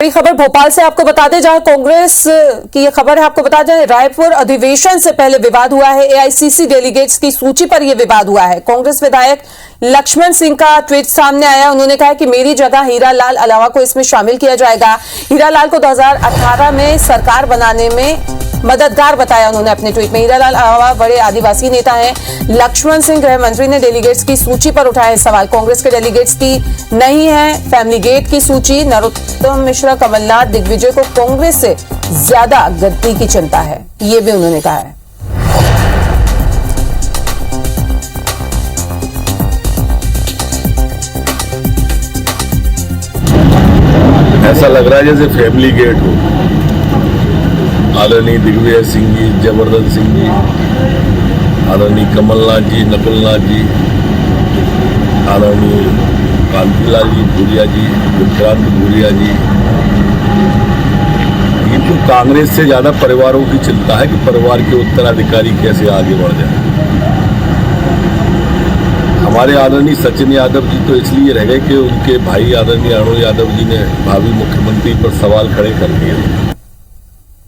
बड़ी खबर भोपाल से आपको बता दें, जहां कांग्रेस की यह खबर है, आपको बता दें रायपुर अधिवेशन से पहले विवाद हुआ है। एआईसीसी डेलीगेट्स की सूची पर यह विवाद हुआ है। कांग्रेस विधायक लक्ष्मण सिंह का ट्वीट सामने आया। उन्होंने कहा कि मेरी जगह हीरालाल अलावा को इसमें शामिल किया जाएगा। हीरालाल को 2018 में सरकार बनाने में मददगार बताया उन्होंने अपने ट्वीट में। हीरालाल अलावा बड़े आदिवासी नेता हैं। लक्ष्मण सिंह गृह मंत्री ने डेलीगेट्स की सूची पर उठाए सवाल। कांग्रेस के डेलीगेट्स की नहीं है फैमिली गेट की सूची। नरोत्तम मिश्रा, कमलनाथ, दिग्विजय को कांग्रेस से ज्यादा गद्दी की चिंता है, ये भी उन्होंने कहा है। ऐसा लग रहा है जैसे फैमिली गेट हो। आदरणीय दिग्विजय सिंह जी, जबरदस्त सिंह जी, आदरणीय कमलनाथ जी, नकुलनाथ जी, आदरणीय कांतिलाल जी भूरिया जी, विक्रांत भूरिया जी, इनको कांग्रेस से ज्यादा परिवारों की चिंता है कि परिवार के उत्तराधिकारी कैसे आगे बढ़ जाए। हमारे आदरणीय सचिन यादव जी तो इसलिए रह गए कि उनके भाई आदरणीय अरुण यादव जी ने भावी मुख्यमंत्री पर सवाल खड़े कर दिए।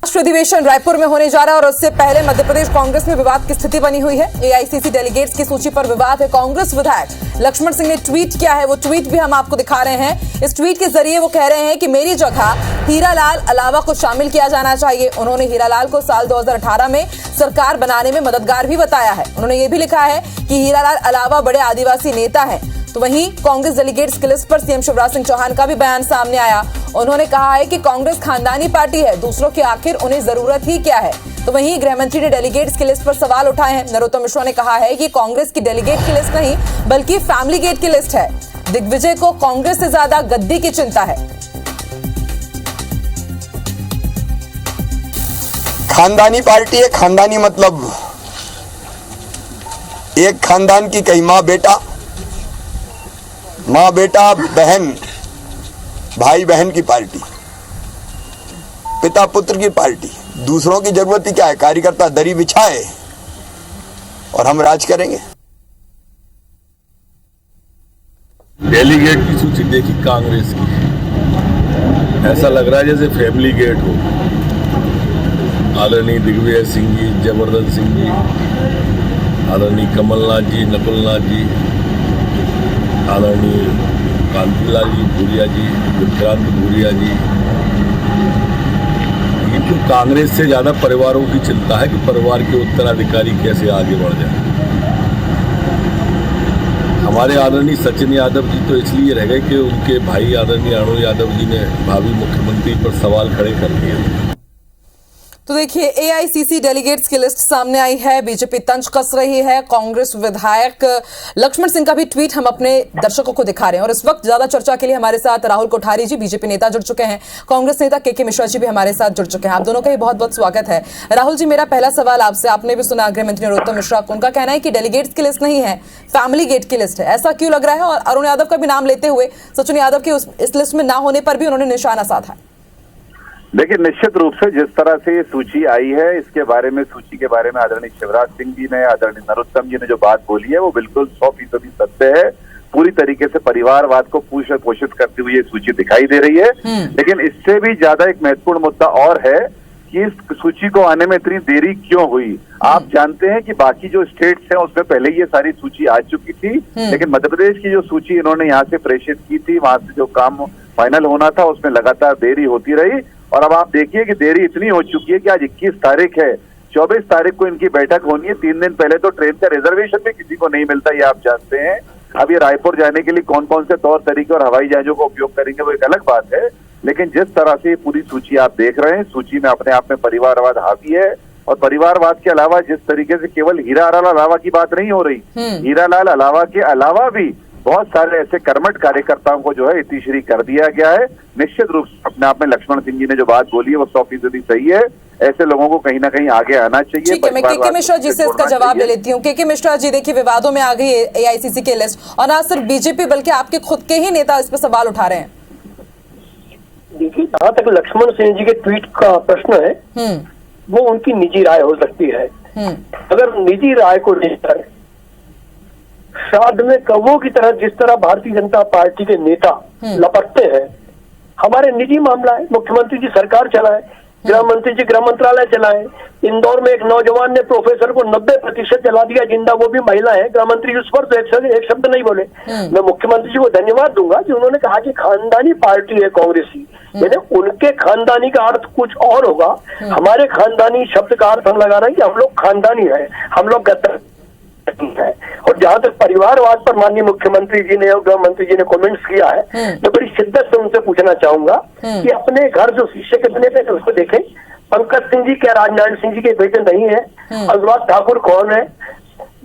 राष्ट्रीय अधिवेशन रायपुर में होने जा रहा है और उससे पहले मध्य प्रदेश कांग्रेस में विवाद की स्थिति बनी हुई है। एआईसीसी डेलीगेट्स की सूची पर विवाद है। कांग्रेस विधायक लक्ष्मण सिंह ने ट्वीट किया है, वो ट्वीट भी हम आपको दिखा रहे हैं। इस ट्वीट के जरिए वो कह रहे हैं कि मेरी जगह हीरालाल अलावा को शामिल किया जाना चाहिए। उन्होंने हीरालाल को साल 2018 में सरकार बनाने में मददगार भी बताया है। उन्होंने ये भी लिखा है कि हीरालाल अलावा बड़े आदिवासी नेता है। तो वहीं कांग्रेस डेलीगेट्स की लिस्ट पर सीएम शिवराज सिंह चौहान का भी बयान सामने आया। उन्होंने कहा है कि कांग्रेस खानदानी पार्टी है, दूसरों की आखिर उन्हें जरूरत ही क्या है। तो वहीं गृहमंत्री ने डेलीगेट्स की लिस्ट पर सवाल उठाए हैं। नरोत्तम मिश्रा ने कहा है कि कांग्रेस की डेलीगेट की लिस्ट नहीं बल्कि फैमिली गेट की लिस्ट है। दिग्विजय को कांग्रेस से ज्यादा गद्दी की चिंता है। खानदानी पार्टी है। खानदानी मतलब एक खानदान की कई माँ बेटा, माँ बेटा, बहन भाई बहन की पार्टी, पिता पुत्र की पार्टी। दूसरों की जरूरत ही क्या है? कार्यकर्ता दरी बिछाए और हम राज करेंगे। डेलीगेट की सूची देखी कांग्रेस की, ऐसा लग रहा है जैसे फैमिली गेट हो। आदरणीय दिग्विजय सिंह जी, जबरदस्त सिंह जी, आदरणीय कमलनाथ जी, नकुलनाथ जी, आदरणीय कांतिलाल जी भूरिया जी, विक्रांत भूरिया जी, इनको कांग्रेस से ज्यादा परिवारों की चिंता है कि परिवार के उत्तराधिकारी कैसे आगे बढ़ जाए। हमारे आदरणीय सचिन यादव जी तो इसलिए रह गए कि उनके भाई आदरणीय अरुण यादव जी ने भावी मुख्यमंत्री पर सवाल खड़े कर दिए। तो देखिए, एआईसीसी डेलीगेट्स की लिस्ट सामने आई है। बीजेपी तंज कस रही है। कांग्रेस विधायक लक्ष्मण सिंह का भी ट्वीट हम अपने दर्शकों को दिखा रहे हैं। और इस वक्त ज्यादा चर्चा के लिए हमारे साथ राहुल कोठारी जी, बीजेपी नेता, जुड़ चुके हैं। कांग्रेस नेता के मिश्रा जी भी हमारे साथ जुड़ चुके हैं। आप दोनों का ही बहुत बहुत स्वागत है। राहुल जी, मेरा पहला सवाल आपसे, आपने भी सुना गृह मंत्री नरोत्तम मिश्रा, उनका कहना है कि डेलीगेट्स की लिस्ट नहीं है, फैमिली गेट की लिस्ट है। ऐसा क्यों लग रहा है? और अरुण यादव का भी नाम लेते हुए सचिन यादव के इस लिस्ट में ना होने पर भी उन्होंने निशाना साधा है। देखिए, निश्चित रूप से जिस तरह से ये सूची आई है, इसके बारे में, सूची के बारे में आदरणीय शिवराज सिंह जी ने, आदरणीय नरोत्तम जी ने जो बात बोली है वो बिल्कुल 100% सत्य है। पूरी तरीके से परिवारवाद को पोषित करती हुई ये सूची दिखाई दे रही है। लेकिन इससे भी ज्यादा एक महत्वपूर्ण मुद्दा और है कि इस सूची को आने में इतनी देरी क्यों हुई। आप जानते हैं कि बाकी जो स्टेट्स हैं उसमें पहले ये सारी सूची आ चुकी थी, लेकिन मध्य प्रदेश की जो सूची इन्होंने यहाँ से प्रेषित की थी, वहां से जो काम फाइनल होना था उसमें लगातार देरी होती रही। और अब आप देखिए कि देरी इतनी हो चुकी है कि आज 21 तारीख है, 24 तारीख को इनकी बैठक होनी है। 3 दिन पहले तो ट्रेन का रिजर्वेशन भी किसी को नहीं मिलता, ये आप जानते हैं। अब ये रायपुर जाने के लिए कौन कौन से तौर तरीके और हवाई जहाजों का उपयोग करेंगे वो एक अलग बात है। लेकिन जिस तरह से पूरी सूची आप देख रहे हैं, सूची में अपने आप में परिवारवाद हावी है। और परिवारवाद के अलावा जिस तरीके से केवल हीरालाल अलावा की बात नहीं हो रही, हीरालाल अलावा के अलावा भी बहुत सारे ऐसे कर्मठ कार्यकर्ताओं को जो है इतिश्री कर दिया गया है। निश्चित रूप से अपने आप में लक्ष्मण सिंह जी ने जो बात बोली है वो 100% सही है। ऐसे लोगों को कहीं ना कहीं आगे आना चाहिए। ठीक है, मैं के मिश्रा जी से इसका जवाब ले लेती हूँ। के मिश्रा जी, देखिए विवादों में आ गई एआईसीसी की लिस्ट और ना सिर्फ बीजेपी बल्कि आपके खुद के ही नेता इस पर सवाल उठा रहे हैं। देखिए, जहाँ तक लक्ष्मण सिंह जी के ट्वीट का प्रश्न है वो उनकी निजी राय हो सकती है। अगर निजी राय को लेकर श्राद्ध में कौवों की तरह जिस तरह भारतीय जनता पार्टी के नेता लपटते हैं, हमारे निजी मामला है। मुख्यमंत्री जी सरकार चलाए, गृह मंत्री जी गृह मंत्रालय चलाए। इंदौर में एक नौजवान ने प्रोफेसर को 90% जला दिया जिंदा, वो भी महिला है। गृह मंत्री उस पर तो एक शब्द नहीं बोले। मैं मुख्यमंत्री जी को धन्यवाद दूंगा कि उन्होंने कहा कि खानदानी पार्टी है कांग्रेस की, यानी उनके खानदानी का अर्थ कुछ और होगा। हमारे खानदानी शब्द का अर्थ हम लगा रहे हैं कि हम लोग खानदानी है, हम लोग गद्दार है। और जहां तक परिवारवाद पर माननीय मुख्यमंत्री जी ने और गृह मंत्री जी ने कमेंट्स किया है, मैं बड़ी शिद्दत से उनसे पूछना चाहूंगा कि अपने घर जो शीशे के बने थे उसको देखें। पंकज सिंह जी क्या राजनारायण सिंह जी के बेटे नहीं है? अनुराग ठाकुर कौन है?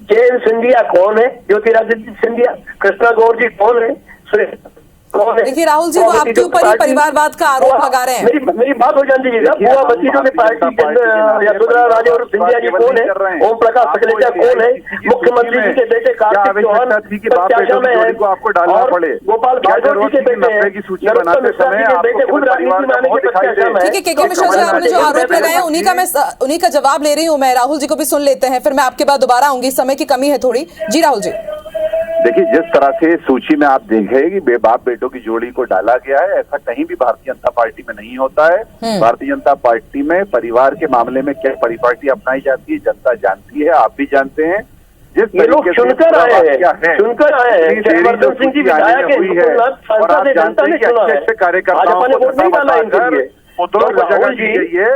जयंत सिंधिया कौन है? ज्योतिरादित्य सिंधिया, कृष्णा गौर जी कौन है? सुरेश कौन है? देखिए राहुल जी, वो आपके ऊपर ही परिवारवाद का आरोप लगा रहे हैं। मेरी बात हो जान दीजिएगा। बुआ भतीजों की पार्टी यशोधरा राजे और सिंधिया जी कौन है? ओम प्रकाश सखलेचा कौन है? मुख्यमंत्री जी के बेटे कार्तिक चौहान प्रत्याशा में है, और गोपाल भार्गव जी के बेटे हैं, नरोत्तम मिश्रा जी के बेटे खुद राजनीति में आने के प्रत्याशा में है। ठीक है, के मिश्रा जी, आपने जो आरोप लगाए उन्हीं का जवाब ले रही हूँ मैं। राहुल जी को भी सुन लेते हैं, फिर मैं आपके बाद दोबारा आऊंगी, समय की कमी है थोड़ी। जी राहुल जी। देखिए, जिस तरह से सूची में आप देखें कि बाप बेटों की जोड़ी को डाला गया है, ऐसा कहीं भी भारतीय जनता पार्टी में नहीं होता है। भारतीय जनता पार्टी में परिवार के मामले में क्या परिपाटी अपनाई जाती है जनता जानती है, आप भी जानते हैं। जिस लोग सुनकर आए हैं, सुनकर आए हैं। जयवर्धन सिंह जी विधायक हुई है और आप जानते हैं कि अच्छे कार्यकर्ताओं को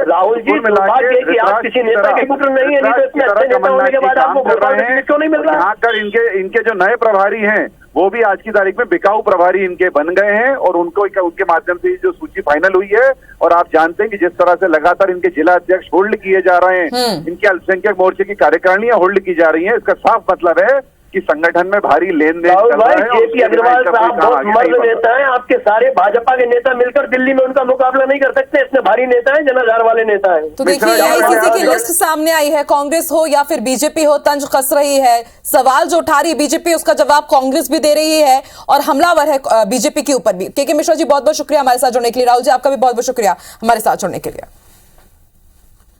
राहुल जी दुर्भाग्य कि आप किसी नेता के पुत्र नहीं है, नहीं तो इतने अच्छे नेता होने के बाद आपको भोपाल से क्यों नहीं मिल रहा? यहाँ कर इनके जो नए प्रभारी हैं वो भी आज की तारीख में बिकाऊ प्रभारी इनके बन गए हैं और उनके माध्यम से जो सूची फाइनल हुई है। और आप जानते हैं कि जिस तरह से लगातार इनके जिला अध्यक्ष होल्ड किए जा रहे हैं, इनके अल्पसंख्यक मोर्चे की कार्यकारिणियां होल्ड की जा रही हैं, इसका साफ मतलब है कि संगठन में भारी लेन देन चल रहा है। जेपी अग्रवाल साहब बहुत मर्द नेता हैं, आपके सारे भाजपा के नेता मिलकर दिल्ली में उनका मुकाबला नहीं कर सकते, इतने भारी नेता हैं, जनाधार वाले नेता हैं। तो देखिए, एआईसीसी की लिस्ट सामने आई है, कांग्रेस हो या फिर बीजेपी हो, तंज कस रही है। सवाल जो उठा रही है बीजेपी, उसका जवाब कांग्रेस भी दे रही है और हमलावर है बीजेपी के ऊपर भी। के मिश्रा जी, बहुत बहुत शुक्रिया हमारे साथ जुड़ने के लिए। राहुल जी, आपका भी बहुत बहुत शुक्रिया हमारे साथ जुड़ने के लिए।